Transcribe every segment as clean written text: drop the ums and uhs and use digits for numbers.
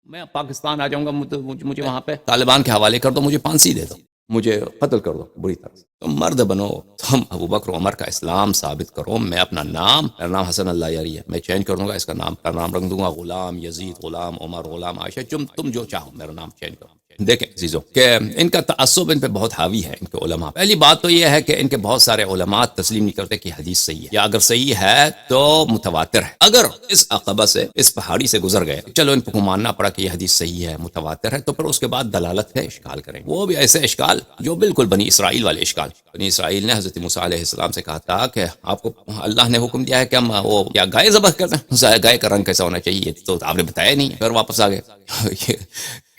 میں پاکستان آ جاؤں گا، مجھے وہاں پہ طالبان کے حوالے کر دو، مجھے پھانسی دے دو، مجھے قتل کر دو بری طرح سے، تم مرد بنو، تم ابو بکر عمر کا اسلام ثابت کرو، میں اپنا نام، میرا نام حسن اللہ یاری ہے، میں چینج کر دوں گا، اس کا نام رکھ دوں گا غلام یزید، غلام عمر، غلام عائشہ، تم جو چاہو میرا نام چینج کرو۔ دیکھیں عزیزوں کہ ان کا تعصب ان پہ بہت حاوی ہے، ان کے علماء۔ پہلی بات تو یہ ہے کہ ان کے بہت سارے علماء تسلیم نہیں کرتے کہ حدیث صحیح ہے، یا اگر صحیح ہے تو متواتر ہے۔ اگر اس عقبہ سے، اس پہاڑی سے گزر گئے، چلو ان کو ماننا پڑا کہ یہ حدیث صحیح ہے، متواتر ہے، تو پھر اس کے بعد دلالت ہے اشکال کریں، وہ بھی ایسے اشکال جو بالکل بنی اسرائیل والے اشکال۔ بنی اسرائیل نے حضرت موسیٰ علیہ السلام سے کہا تھا کہ آپ کو اللہ نے حکم دیا ہے کہ ہم وہ کیا گائے ذبح کرتے ہیں، گائے کا رنگ کیسا ہونا چاہیے، تو آپ نے بتایا نہیں، پھر واپس آ گئے۔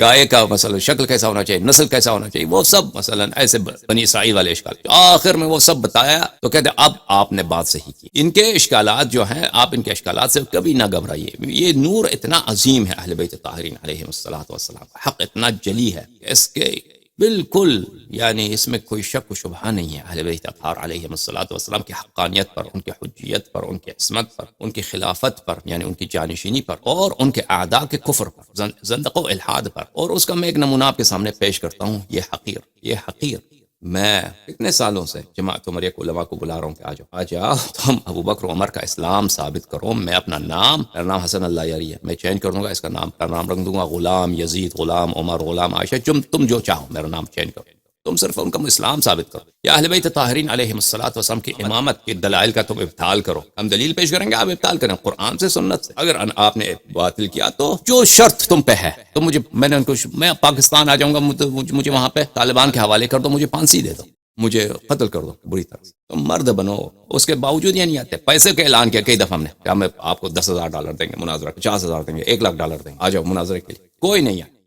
گائے کا مثلا شکل کیسا ہونا چاہیے، نسل کیسا ہونا چاہیے، وہ سب مثلا ایسے بنی اسرائیل والے اشکال، آخر میں وہ سب بتایا تو کہتے اب آپ نے بات صحیح کی۔ ان کے اشکالات جو ہیں، آپ ان کے اشکالات سے کبھی نہ گھبرائیے، یہ نور اتنا عظیم ہے اہل بیت الطاہرین علیہم الصلوۃ والسلام، حق اتنا جلی ہے، اس کے بالکل یعنی اس میں کوئی شک و شبہ نہیں ہے اہل بیت اطہار علیہم الصلوۃ والسلام کی حقانیت پر، ان کی حجیت پر، ان کی عصمت پر، ان کی خلافت پر یعنی ان کی جانشینی پر، اور ان کے اعداء کے کفر پر، زندق و الحاد پر۔ اور اس کا میں ایک نمونہ آپ کے سامنے پیش کرتا ہوں، یہ حقیر میں کتنے سالوں سے جماعت عمریہ کے علماء کو بلا رہا ہوں کہ آ جاؤ تم ابو بکر عمر کا اسلام ثابت کرو، میں اپنا نام، میرا نام حسن اللہ یاری ہے، میں چینج کر دوں گا، اس کا نام رکھ دوں گا غلام یزید، غلام عمر، غلام عائشہ، تم جو چاہو میرا نام چینج کرو، تم صرف ان کا اسلام ثابت کرو، یا اہل بیت طاہرین علیہم الصلوۃ والسلام کی امامت کے دلائل کا تم ابطال کرو، ہم دلیل پیش کریں گے، آپ ابطال کریں قرآن سے، سنت سے۔ اگر آپ نے باطل کیا تو جو شرط تم پہ ہے، تو میں پاکستان آ جاؤں گا، مجھے وہاں پہ طالبان کے حوالے کر دو، مجھے پھانسی دے دو، مجھے قتل کر دو بری طرح سے، تم مرد بنو۔ اس کے باوجود یہ نہیں آتے، پیسے کا اعلان کیا کئی دفعہ ہم نے، کیا ہم آپ کو $10,000 دیں گے مناظرہ، $50,000 دیں گے، $1,00,000 دیں گے، آ جاؤ مناظرے کے لیے، کوئی نہیں ہے۔